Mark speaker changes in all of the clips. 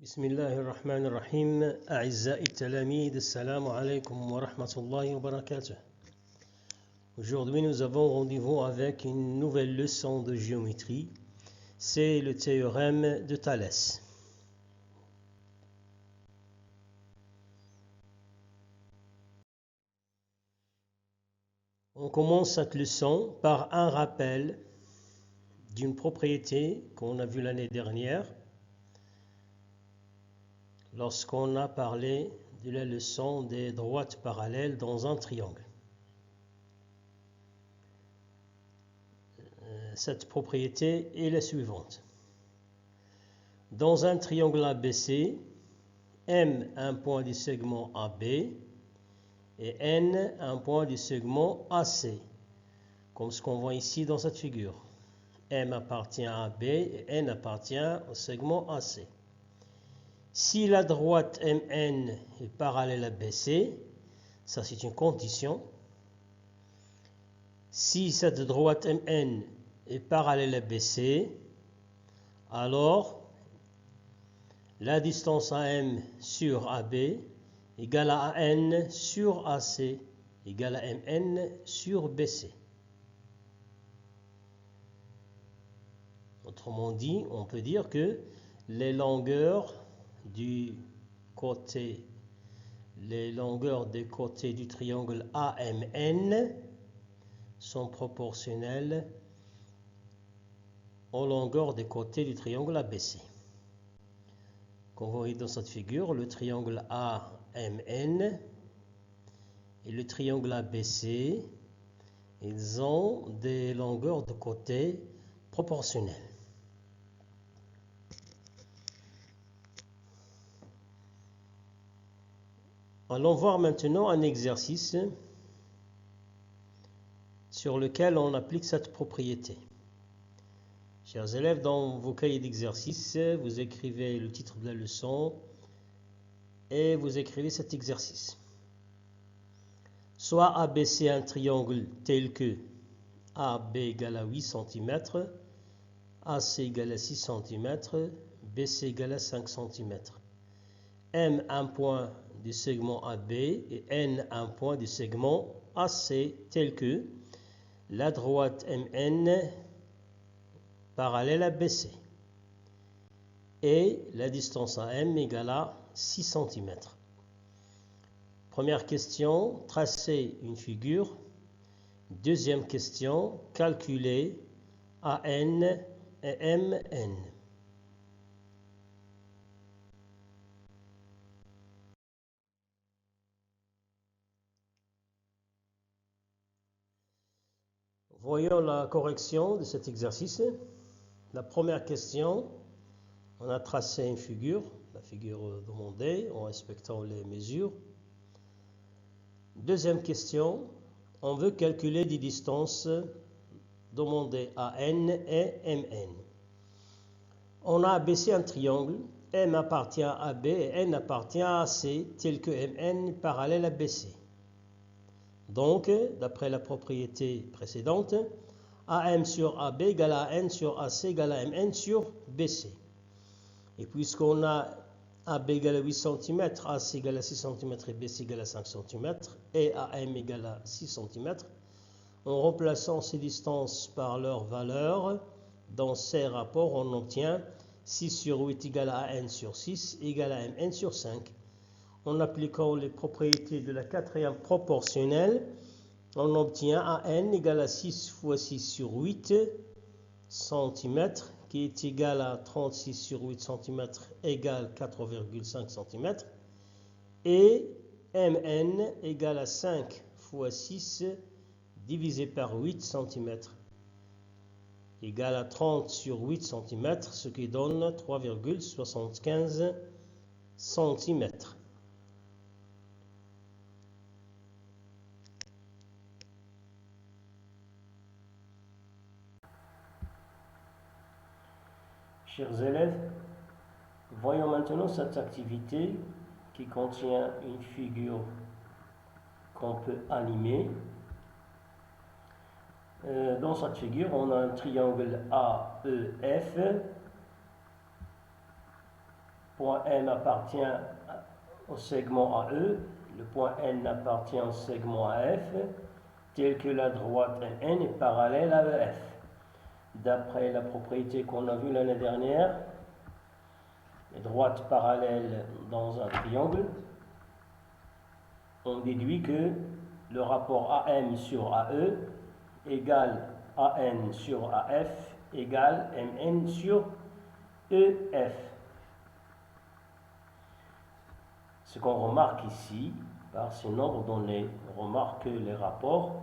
Speaker 1: بسم الله الرحمن الرحيم أعزائي التلاميذ السلام عليكم ورحمة الله وبركاته. Aujourd'hui nous avons rendez-vous avec une nouvelle leçon de géométrie. C'est le théorème de Thalès. On commence cette leçon par un rappel d'une propriété qu'on a vue l'année dernière lorsqu'on a parlé de la leçon des droites parallèles dans un triangle. Cette propriété est la suivante. Dans un triangle ABC, M un point du segment AB et N un point du segment AC, comme ce qu'on voit ici dans cette figure. M appartient à AB et N appartient au segment AC. Si la droite MN est parallèle à BC, ça c'est une condition. Si cette droite MN est parallèle à BC, alors la distance AM sur AB égale à AN sur AC égale à MN sur BC. Autrement dit, on peut dire que les longueurs des côtés du triangle AMN sont proportionnelles aux longueurs des côtés du triangle ABC. Comme vous voyez dans cette figure, le triangle AMN et le triangle ABC, ils ont des longueurs de côté proportionnelles. Allons voir maintenant un exercice sur lequel on applique cette propriété. Chers élèves, dans vos cahiers d'exercice, vous écrivez le titre de la leçon et vous écrivez cet exercice. Soit ABC un triangle tel que AB égale à 8 cm, AC égale à 6 cm, BC égale à 5 cm. M un point du segment AB et N un point du segment AC tel que la droite MN parallèle à BC et la distance AM égale à 6 cm. Première question, tracer une figure. Deuxième question, calculer AN et MN. Voyons la correction de cet exercice. La première question, on a tracé une figure, la figure demandée, en respectant les mesures. Deuxième question, on veut calculer des distances demandées à N et MN. On a abaissé un triangle, M appartient à AB et N appartient à AC, tel que MN parallèle à BC. Donc, d'après la propriété précédente, AM sur AB égale à N sur AC égale à MN sur BC. Et puisqu'on a AB égale à 8 cm, AC égale à 6 cm et BC égale à 5 cm, et AM égale à 6 cm, en remplaçant ces distances par leurs valeurs, dans ces rapports, on obtient 6 sur 8 égale à N sur 6 égale à MN sur 5. En appliquant les propriétés de la quatrième proportionnelle, on obtient AN égale à 6 fois 6 sur 8 cm, qui est égal à 36 sur 8 cm égale 4,5 cm, et MN égale à 5 fois 6 divisé par 8 cm, égale à 30 sur 8 cm, ce qui donne 3,75 cm. Chers élèves, voyons maintenant cette activité qui contient une figure qu'on peut animer. Dans cette figure, on a un triangle AEF point M appartient au segment AE, le point N appartient au segment AF, tel que la droite MN est parallèle à EF. D'après la propriété qu'on a vue l'année dernière, les droites parallèles dans un triangle, on déduit que le rapport AM sur AE égale AN sur AF égale MN sur EF. Ce qu'on remarque ici, par ces nombres donnés, on remarque que les rapports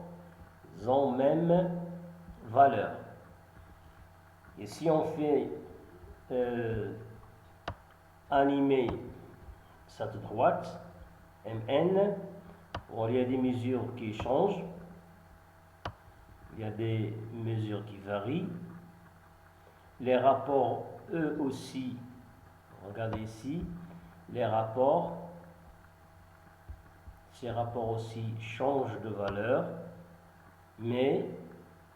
Speaker 1: ont même valeur. Et si on fait animer cette droite, MN, il y a des mesures qui changent, il y a des mesures qui varient. Les rapports, eux aussi, regardez ici, les rapports, ces rapports aussi changent de valeur, mais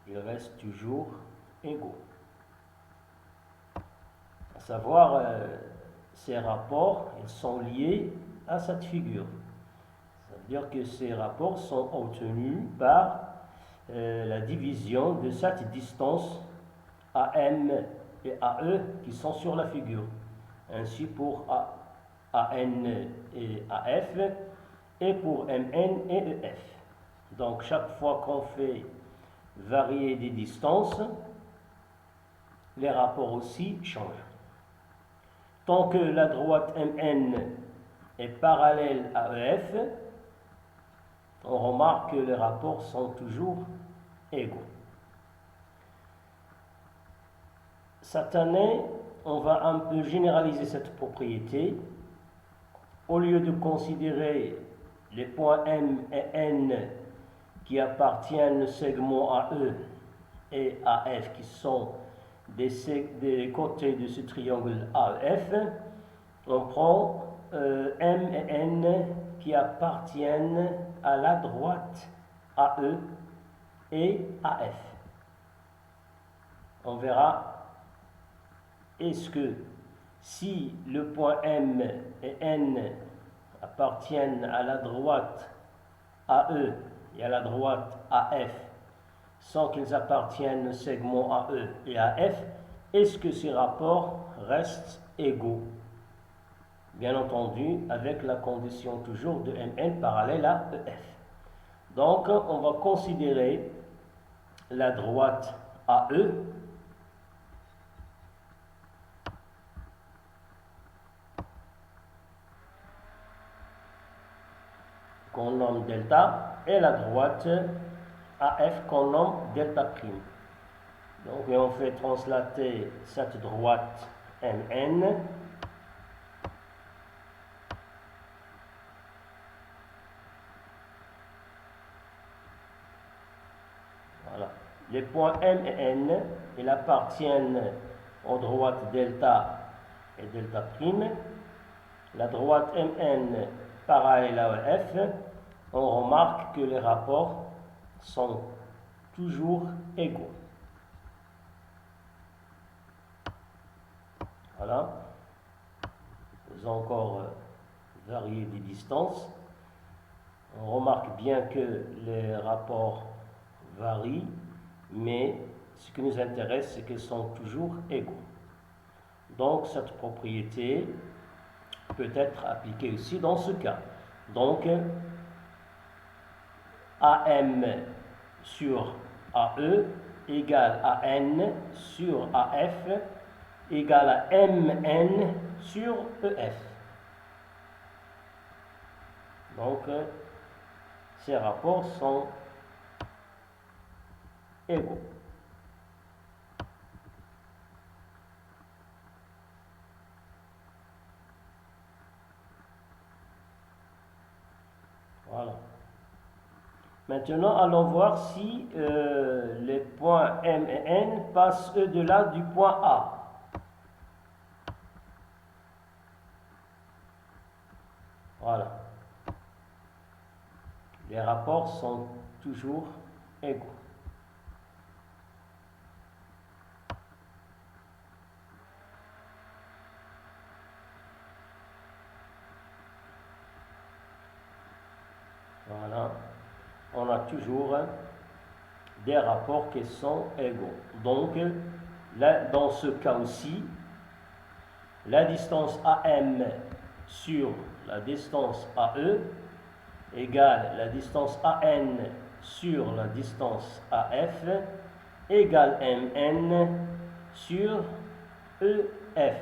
Speaker 1: ils restent toujours égaux. À savoir, ces rapports, ils sont liés à cette figure. Ça veut dire que ces rapports sont obtenus par la division de cette distance AM et AE qui sont sur la figure. Ainsi pour AN et AF et pour MN et EF. Donc chaque fois qu'on fait varier des distances, les rapports aussi changent. Tant que la droite MN est parallèle à EF, on remarque que les rapports sont toujours égaux. Cette année, on va un peu généraliser cette propriété. Au lieu de considérer les points M et N qui appartiennent au segment AE et AF qui sont des côtés de ce triangle AEF, on prend M et N qui appartiennent à la droite AE et AF. On verra, est-ce que si le point M et N appartiennent à la droite AE et à la droite AF, sans qu'ils appartiennent au segment AE et AF, est-ce que ces rapports restent égaux? Bien entendu, avec la condition toujours de MN parallèle à EF. Donc, on va considérer la droite AE qu'on nomme delta et la droite AF qu'on nomme delta prime. Donc, on fait translater cette droite MN voilà. Les points M et N, ils appartiennent aux droites delta et delta prime. La droite MN parallèle à EF, on remarque que les rapports sont toujours égaux. Voilà. Faisons encore varier des distances. On remarque bien que les rapports varient, mais ce qui nous intéresse, c'est qu'ils sont toujours égaux. Donc, cette propriété peut être appliquée aussi dans ce cas. Donc, AM sur AE égale à N sur AF égale à MN sur EF. Donc, ces rapports sont égaux. Voilà. Maintenant, allons voir si les points M et N passent au-delà du point A. Voilà. Les rapports sont toujours égaux. a toujours des rapports qui sont égaux. Donc, là, dans ce cas aussi, la distance AM sur la distance AE égale la distance AN sur la distance AF égale MN sur EF.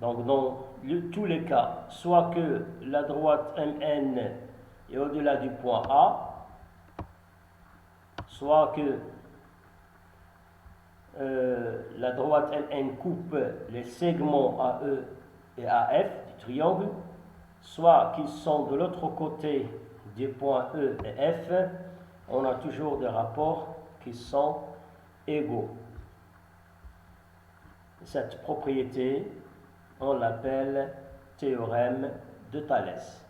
Speaker 1: Donc, dans tous les cas, soit que la droite MN est au-delà du point A, soit que la droite MN coupe les segments AE et AF du triangle, soit qu'ils sont de l'autre côté des points E et F, on a toujours des rapports qui sont égaux. Cette propriété, on l'appelle théorème de Thalès.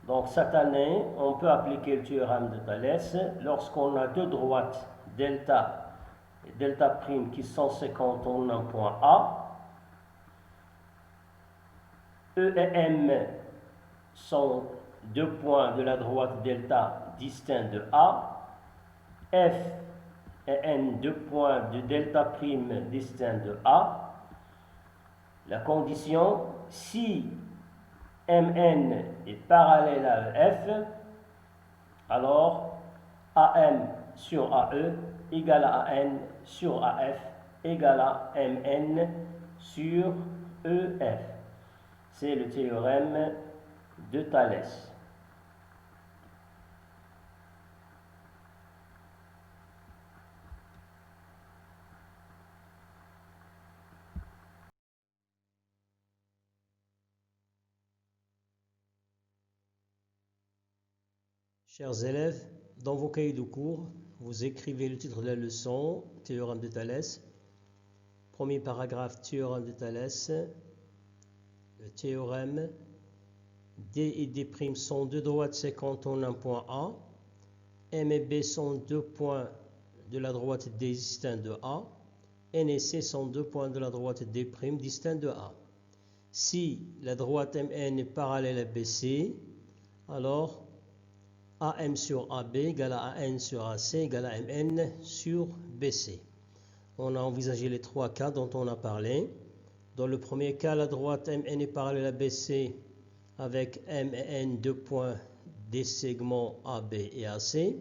Speaker 1: Donc cette année, on peut appliquer le théorème de Thalès lorsqu'on a deux droites delta et delta prime qui sont séquentes en un point A. E et M sont deux points de la droite delta distincts de A. F et N, deux points de delta prime distincts de A. La condition, si MN est parallèle à EF, alors AM sur AE égale à AN sur AF égale à MN sur EF. C'est le théorème de Thalès. Chers élèves, dans vos cahiers de cours, vous écrivez le titre de la leçon, théorème de Thalès. Premier paragraphe, théorème de Thalès. Le théorème, D et D' sont deux droites séquentes en un point A. M et B sont deux points de la droite D distincts de A. N et C sont deux points de la droite D' distincts de A. Si la droite MN est parallèle à BC, alors AM sur AB égale à AN sur AC égale à MN sur BC. On a envisagé les trois cas dont on a parlé. Dans le premier cas, la droite MN est parallèle à BC avec M et N, deux points des segments AB et AC.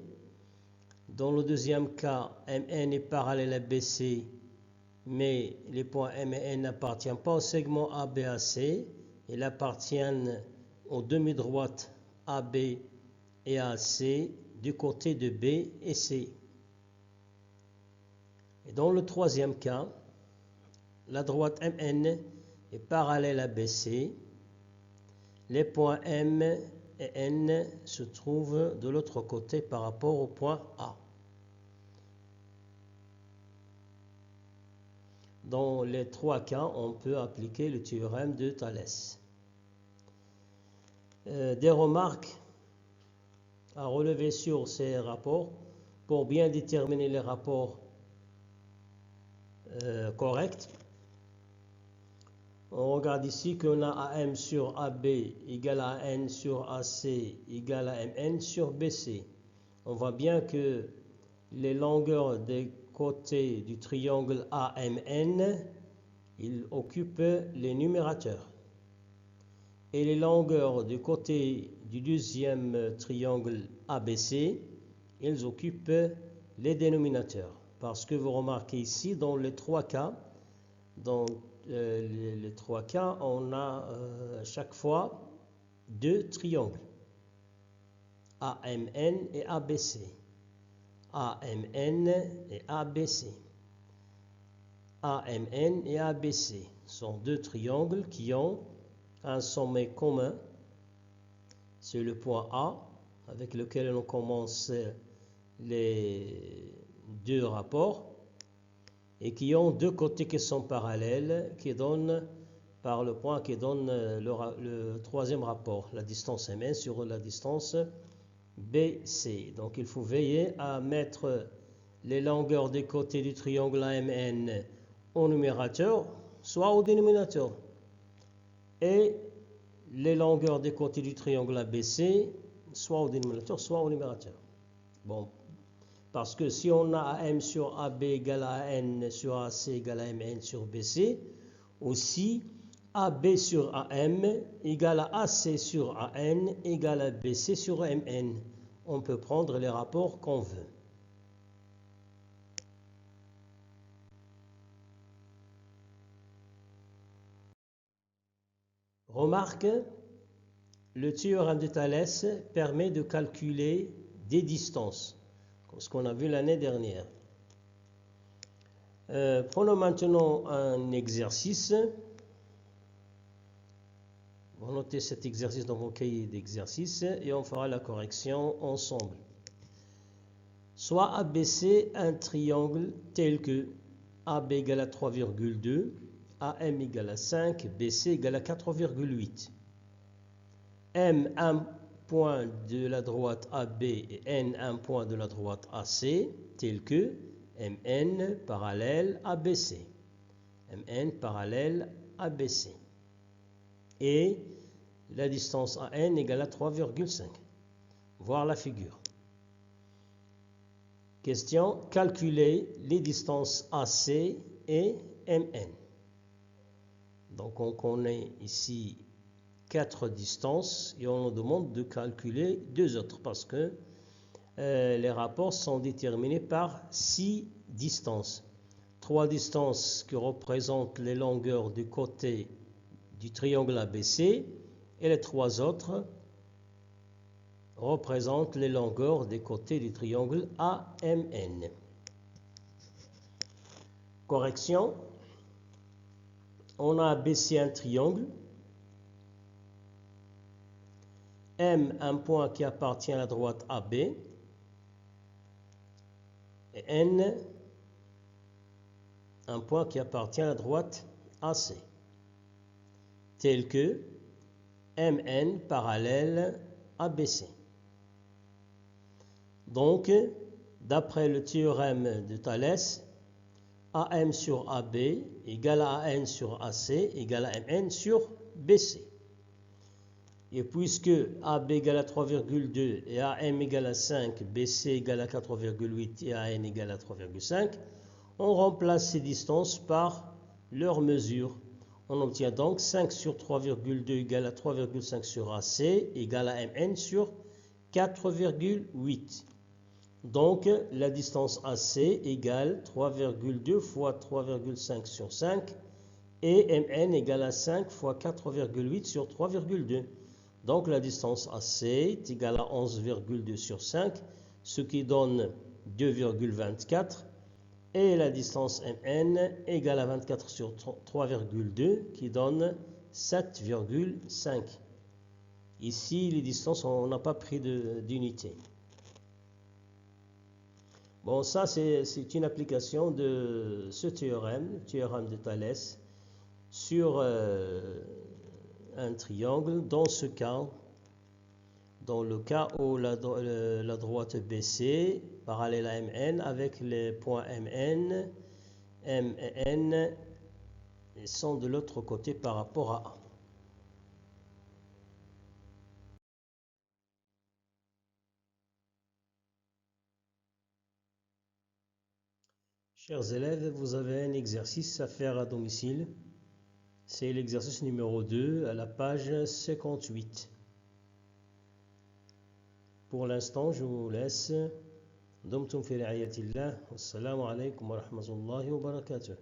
Speaker 1: Dans le deuxième cas, MN est parallèle à BC, mais les points M et N n'appartiennent pas au segment AB-AC, ils appartiennent aux demi-droites AB et AC du côté de B et C. Et dans le troisième cas, la droite MN est parallèle à BC. Les points M et N se trouvent de l'autre côté par rapport au point A. Dans les trois cas, on peut appliquer le théorème de Thalès. Des remarques à relever sur ces rapports pour bien déterminer les rapports corrects. On regarde ici qu'on a AM sur AB égale à AN sur AC égale à MN sur BC. On voit bien que les longueurs des côtés du triangle AMN, ils occupent les numérateurs. Et les longueurs du côté du deuxième triangle ABC, ils occupent les dénominateurs. Parce que vous remarquez ici, dans les trois cas, on a chaque fois deux triangles, AMN et ABC. AMN et ABC. AMN et ABC sont deux triangles qui ont un sommet commun. C'est le point A avec lequel on commence les deux rapports et qui ont deux côtés qui sont parallèles, qui donnent par le point qui donne le troisième rapport, la distance MN sur la distance BC. Donc il faut veiller à mettre les longueurs des côtés du triangle AMN au numérateur, soit au dénominateur. et les longueurs des côtés du triangle ABC, soit au dénominateur, soit au numérateur. Bon, parce que si on a AM sur AB égale à AN sur AC égale à MN sur BC, aussi AB sur AM égale à AC sur AN égale à BC sur MN. On peut prendre les rapports qu'on veut. Remarque, le théorème de Thalès permet de calculer des distances, comme ce qu'on a vu l'année dernière. Prenons maintenant un exercice. On va noter cet exercice dans mon cahier d'exercice et on fera la correction ensemble. Soit ABC un triangle tel que AB égale à 3,2, AM égale à 5, BC égale à 4,8. M un point de la droite AB et N un point de la droite AC tel que MN parallèle ABC. MN parallèle ABC. Et la distance AN égale à 3,5. Voir la figure. Question, calculer les distances AC et MN. Donc on connaît ici 4 distances et on nous demande de calculer 2 autres parce que les rapports sont déterminés par 6 distances. 3 distances qui représentent les longueurs du côté du triangle ABC et les 3 autres représentent les longueurs des côtés du triangle AMN. Correction. On a ABC un triangle. M un point qui appartient à la droite AB. Et N un point qui appartient à la droite AC. Tel que MN parallèle ABC. Donc, d'après le théorème de Thalès, AM sur AB égale à AN sur AC égale à MN sur BC. Et puisque AB égale à 3,2 et AM égale à 5, BC égale à 4,8 et AN égale à 3,5, on remplace ces distances par leur mesure. On obtient donc 5 sur 3,2 égale à 3,5 sur AC égale à MN sur 4,8. Donc, la distance AC égale 3,2 fois 3,5 sur 5 et MN égale à 5 fois 4,8 sur 3,2. Donc, la distance AC est égale à 11,2 sur 5, ce qui donne 2,24. Et la distance MN égale à 24 sur 3,2, qui donne 7,5. Ici, les distances, on n'a pas pris d'unité. Bon, ça, c'est une application de ce théorème, le théorème de Thalès, sur un triangle. Dans ce cas, dans le cas où la droite BC parallèle à MN avec les points MN, M et N sont de l'autre côté par rapport à A. Chers élèves, vous avez un exercice à faire à domicile. C'est l'exercice numéro 2 à la page 58. Pour l'instant, je vous laisse. دمتم في رعاية الله والسلام عليكم ورحمة الله وبركاته.